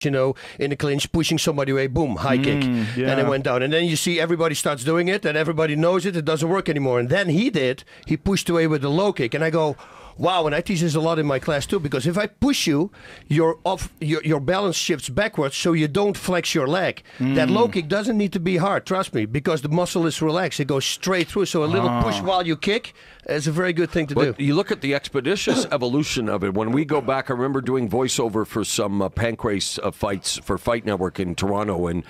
you know, in the clinch, pushing somebody away, boom, high kick. Yeah. And it went down. And then you see everybody starts doing it, and everybody knows it doesn't work anymore. And then he pushed away with the low kick. And I go, wow, and I teach this a lot in my class too, because if I push you, your balance shifts backwards, so you don't flex your leg. That low kick doesn't need to be hard, trust me, because the muscle is relaxed. It goes straight through, so a little push while you kick is a very good thing to do. You look at the expeditious evolution of it. When we go back, I remember doing voiceover for some pancrase fights for Fight Network in Toronto, and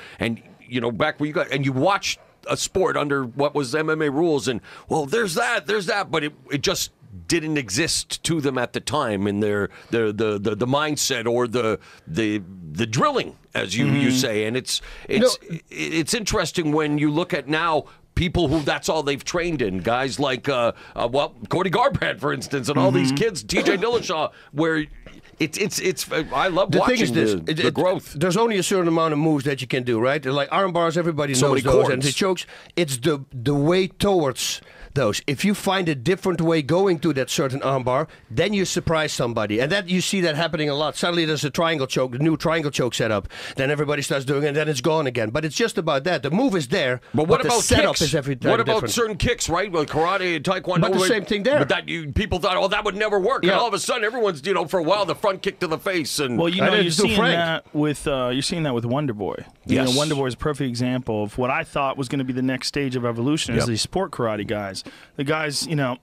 you know, back where you watched a sport under what was MMA rules, and well, there's that, but it just didn't exist to them at the time in their the mindset or the drilling, as you say. And it's interesting when you look at now people who that's all they've trained in, guys like Cody Garbrandt, for instance, and all these kids, TJ Dillashaw, where it's I love watching the growth. There's only a certain amount of moves that you can do, right? Like arm bars, everybody knows those, and the chokes. It's the way towards those. If you find a different way going to that certain armbar, then you surprise somebody. And that you see that happening a lot. Suddenly there's a triangle choke, the new triangle choke setup. Then everybody starts doing it, and then it's gone again. But it's just about that. The move is there, but what the about setup kicks? Is every time what about different. certain kicks, right? Well, karate, taekwondo. But the same thing there. But that people thought, oh, that would never work. And all of a sudden, everyone's, you know, for a while, the front kick to the face. And well, you know, you're seeing that with Wonderboy. You know, Wonderboy is a perfect example of what I thought was going to be the next stage of evolution is these sport karate guys. The guys, you know,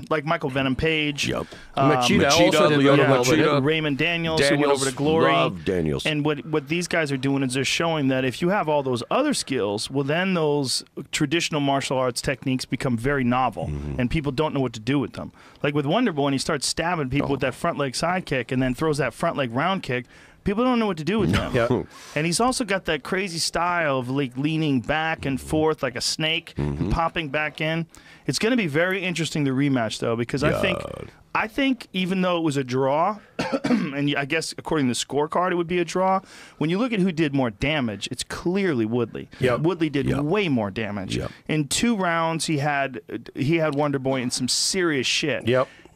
like Michael Venom Page, Machida, Raymond Daniels, who went over to Glory. Love Daniels. And what these guys are doing is they're showing that if you have all those other skills, well, then those traditional martial arts techniques become very novel, and people don't know what to do with them. Like with Wonderboy, when he starts stabbing people with that front leg side kick and then throws that front leg round kick, people don't know what to do with him. And he's also got that crazy style of like leaning back and forth like a snake, and popping back in. It's going to be very interesting, the rematch, though, because I think even though it was a draw, and I guess according to the scorecard it would be a draw, when you look at who did more damage, it's clearly Woodley. Woodley did way more damage. In 2 rounds, he had Wonderboy in some serious shit.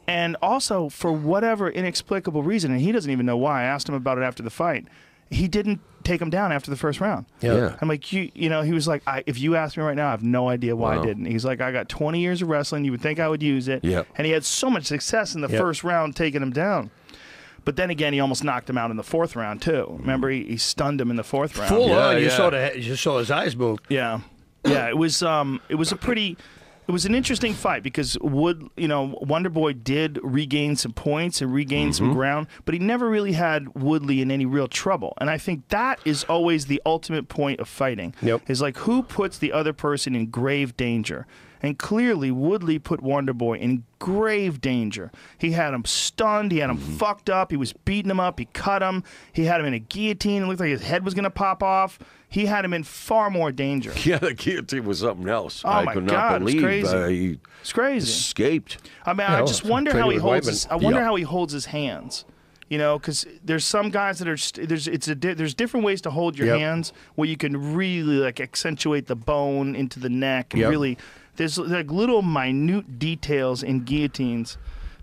And also, for whatever inexplicable reason, and he doesn't even know why, I asked him about it after the fight, he didn't take him down after the first round. I'm like, you know, he was like, if you ask me right now, I have no idea why I didn't. He's like, I got 20 years of wrestling. You would think I would use it. And he had so much success in the first round taking him down. But then again, he almost knocked him out in the 4th round, too. Remember, he stunned him in the 4th round. Full on. You saw his eyes move. It was a pretty... It was an interesting fight because Wonderboy did regain some points and regain some ground, but he never really had Woodley in any real trouble. And I think that is always the ultimate point of fighting. Is like who puts the other person in grave danger. And clearly, Woodley put Wonderboy in grave danger. He had him stunned. He had him fucked up. He was beating him up. He cut him. He had him in a guillotine. It looked like his head was going to pop off. He had him in far more danger. Yeah, the guillotine was something else. Oh, my God, believe it's crazy. It's crazy. Escaped. I mean, I just wonder how he holds how he holds his hands. You know, because there's some guys that are there's different ways to hold your hands where you can really like accentuate the bone into the neck and really. There's like little minute details in guillotines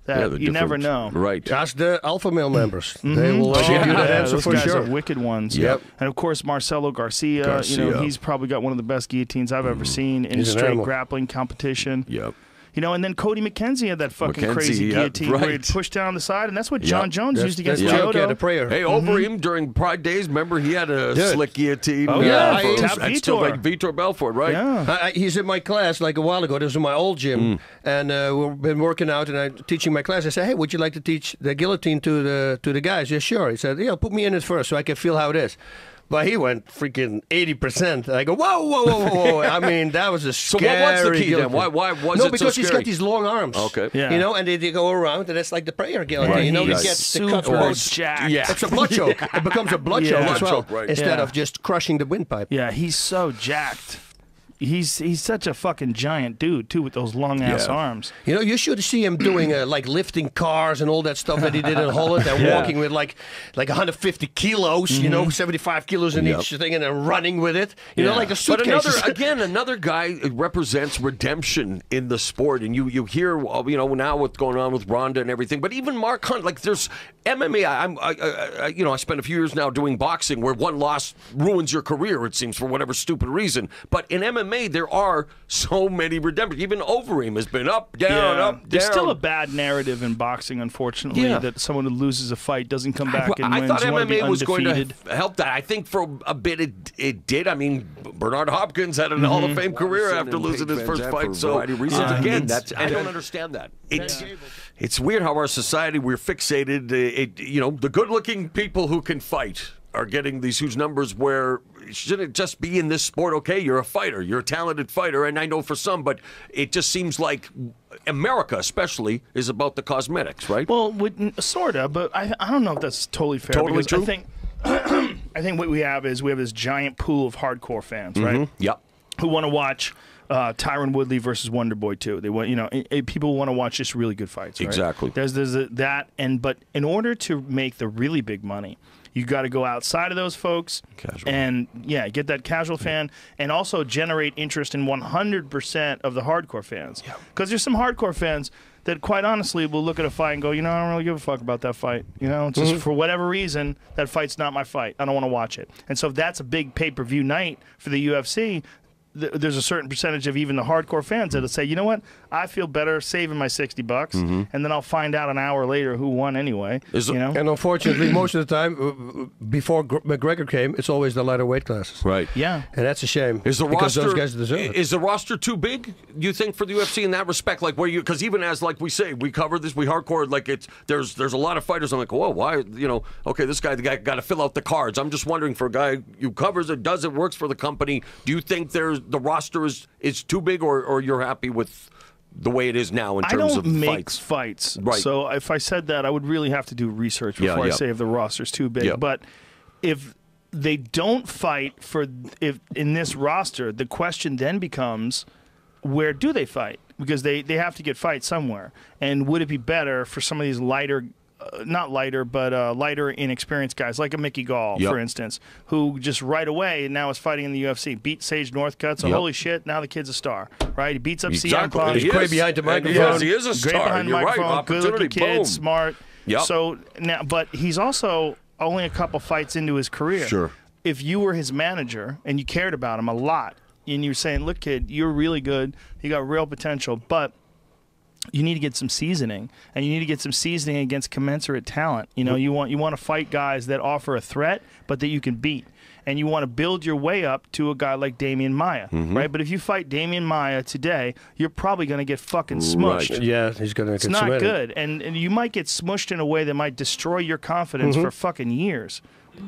that you never know. Right. Ask the alpha male members. They will give you that answer for sure. Those guys are wicked ones. And of course, Marcelo Garcia. You know, he's probably got one of the best guillotines I've ever seen in straight grappling competition. You know, and then Cody McKenzie had that fucking crazy guillotine where he'd push down the side, and that's what John Jones used against Jodo. Hey, over him during Pride Days, remember he had a slick guillotine. Oh, yeah. Vitor. Vitor Belfort, right? Yeah. He's in my class like a while ago. This was in my old gym, and we've been working out, and I'm teaching my class. I said, hey, would you like to teach the guillotine to the guys? Yeah, sure. He said, yeah, put me in it first so I can feel how it is. But he went freaking 80%. I go, whoa. I mean, that was a scary... So what was the key then? Why was it so scary? No, because he's got these long arms. Okay. Yeah. You know, and they go around, and it's like the prayer guillotine. Right. You know, He's he gets the super cut jacked. Yeah. It's a blood choke. It becomes a blood choke as well, instead of just crushing the windpipe. Yeah, he's so jacked. he's such a fucking giant dude too, with those long ass arms. You know, you should see him doing like lifting cars and all that stuff that he did in Holland, and walking with like 150 kilos, you know, 75 kilos in each thing, and then running with it. You know, like a suitcase. But another guy represents redemption in the sport, and you hear, you know, now what's going on with Ronda and everything. But even Mark Hunt, like there's MMA. You know, I spent a few years now doing boxing, where one loss ruins your career, it seems, for whatever stupid reason. But in MMA, there are so many redemptions. Even Overeem has been up, down, up, down. There's still a bad narrative in boxing, unfortunately, that someone who loses a fight doesn't come back and wins. I thought MMA was going undefeated. to help that. I think for a bit it did. I mean, Bernard Hopkins had a Hall of Fame career after losing his first fight. So again, I don't understand that. It's weird how our society, we're fixated. You know, the good-looking people who can fight are getting these huge numbers, where shouldn't it just be in this sport? Okay, you're a fighter, you're a talented fighter, and I know for some, but it just seems like America especially is about the cosmetics, right? Well, sort of, but I don't know if that's totally fair. Totally because true? I think what we have is this giant pool of hardcore fans, right? Yep. Who want to watch Tyron Woodley versus Wonderboy too. They want, you know, people want to watch just really good fights. Right? Exactly. There's that, but in order to make the really big money, you got to go outside of those folks and get that casual fan, and also generate interest in 100% of the hardcore fans. Because there's some hardcore fans that, quite honestly, will look at a fight and go, you know, I don't really give a fuck about that fight. You know, just for whatever reason, that fight's not my fight. I don't want to watch it. And so if that's a big pay-per-view night for the UFC, there's a certain percentage of even the hardcore fans that'll say, you know what, I feel better saving my $60, and then I'll find out an hour later who won anyway. You know? And unfortunately, most of the time, before McGregor came, it's always the lighter weight classes. Right. Yeah. And that's a shame. Is the because roster, those guys deserve it. Is the roster too big, you think, for the UFC in that respect? Like, where you, because even as, like we say, we cover this, we hardcore, like there's a lot of fighters. I'm like, whoa, why, you know, okay, the guy got to fill out the cards. I'm just wondering, for a guy who covers it, does it, works for the company, do you think the roster is too big, or you're happy with the way it is now in terms of fights? I don't make fights. Right. So if I said that, I would really have to do research before I say if the roster's too big. But if they don't fight if in this roster, the question then becomes, where do they fight? Because they have to get fights somewhere. And would it be better for some of these lighter, not lighter, but lighter, inexperienced guys, like a Mickey Gall, for instance, who just right away now is fighting in the UFC, beat Sage Northcutt, so holy shit, now the kid's a star, right? He beats up CM Punk. He's great behind the microphone. Yes, he is a star. Great behind the microphone, good-looking kid, boom. smart. So now, but he's also only a couple fights into his career. Sure. If you were his manager and you cared about him a lot, and you're saying, look, kid, you're really good, you got real potential, but you need to get some seasoning, and you need to get some seasoning against commensurate talent. You know, you want to fight guys that offer a threat, but that you can beat. And you want to build your way up to a guy like Damian Maia, right? But if you fight Damian Maia today, you're probably going to get fucking smushed. Right. Yeah, he's going to get It's not good. And you might get smushed in a way that might destroy your confidence for fucking years.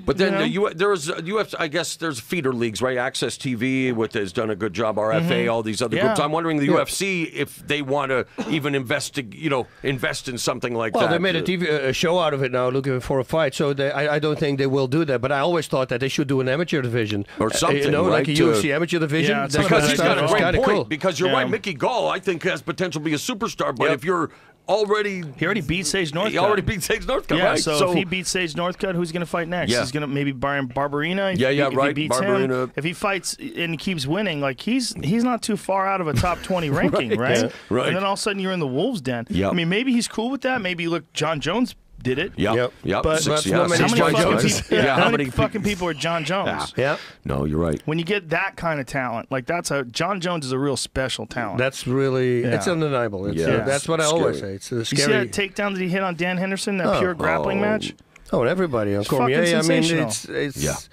But then there's UFC, I guess there's feeder leagues, right? Access TV has done a good job. RFA, all these other groups. I'm wondering the UFC if they want to even invest in something like that. Well, they made a show out of it now, looking for a fight. So I don't think they will do that. But I always thought that they should do an amateur division or something, you know, right? Like a UFC amateur division. Yeah, because he's got a great point. Cool. Because you're right, Mickey Gall, I think, has potential to be a superstar. But if you're he already beat Sage Northcutt. He already beat Sage Northcutt, yeah, right? So if he beats Sage Northcutt, who's going to fight next? He's going to maybe Brian Barberina. If he beats him, if he fights and he keeps winning, like he's not too far out of a top 20 ranking, right? Right. And then all of a sudden you're in the Wolves' Den. Yep. I mean, maybe he's cool with that. Maybe look, John Jones did it. Yep. But how many fucking people are John Jones? Yeah. No, you're right. When you get that kind of talent, like John Jones is a real special talent. That's really it's undeniable. That's what I always say. It's scary. You see that takedown that he hit on Dan Henderson, that pure grappling match? Oh, and everybody on Cormier. I mean, it's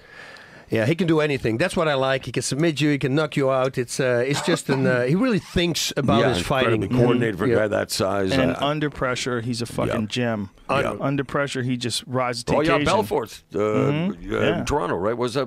yeah, he can do anything. That's what I like. He can submit you. He can knock you out. It's just he really thinks about his fighting. Coordinated for a guy that size. And under pressure, he's a fucking gem. Under pressure, he just rises to occasion. Belfort, Toronto, right? Was that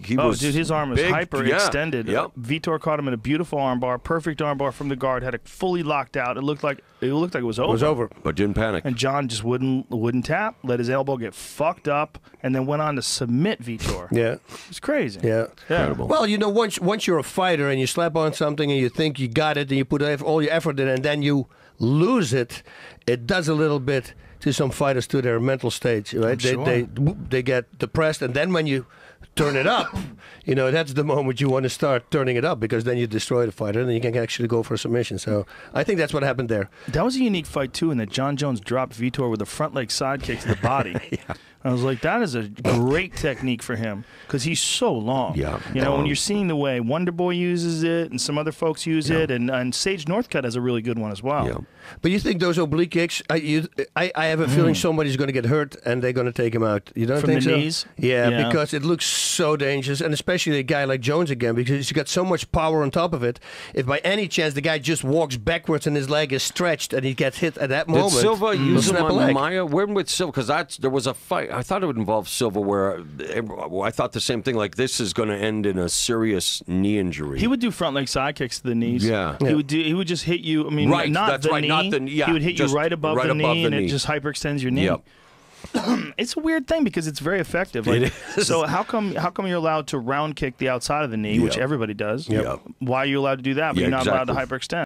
he was? Dude, his arm was big, hyper extended. Yep. Vitor caught him in a beautiful armbar, perfect armbar from the guard. Had it fully locked out. It looked like it was over. It was over, but didn't panic. And John just wouldn't tap. Let his elbow get fucked up, and then went on to submit Vitor. Yeah. It's crazy. Yeah. Incredible. Well, you know, once you're a fighter and you slap on something and you think you got it and you put all your effort in and then you lose it, it does a little bit to some fighters to their mental state, right? Sure. They get depressed, and then when you turn it up, you know, that's the moment you want to start turning it up, because then you destroy the fighter and then you can actually go for a submission. So I think that's what happened there. That was a unique fight too, in that John Jones dropped Vitor with a front leg side kick to the body. I was like, that is a great technique for him, because he's so long. Yeah. You know, when you're seeing the way Wonderboy uses it and some other folks use it, and Sage Northcutt has a really good one as well. Yeah. But you think those oblique kicks, I have a feeling somebody's going to get hurt and they're going to take him out. You don't From think the so? knees? Yeah, because it looks so dangerous, and especially a guy like Jones again, because he's got so much power on top of it. If by any chance the guy just walks backwards and his leg is stretched and he gets hit at that moment, Did Silva use him snap a on leg. Maya? When with Silva? Because there was a fight. I thought it would involve Silva where I thought the same thing. Like, this is going to end in a serious knee injury. He would do front leg side kicks to the knees. Yeah. He would just hit you. I mean, Right, not that's the right, knee. not the- yeah, he would hit you just right above right the above knee, the and knee. it just hyperextends your knee. Yep. It's a weird thing because it's very effective. Like, It is. So how come you're allowed to round kick the outside of the knee, which Yep. everybody does? Yep. Why are you allowed to do that, but Yeah, you're not allowed to exactly. hyperextend?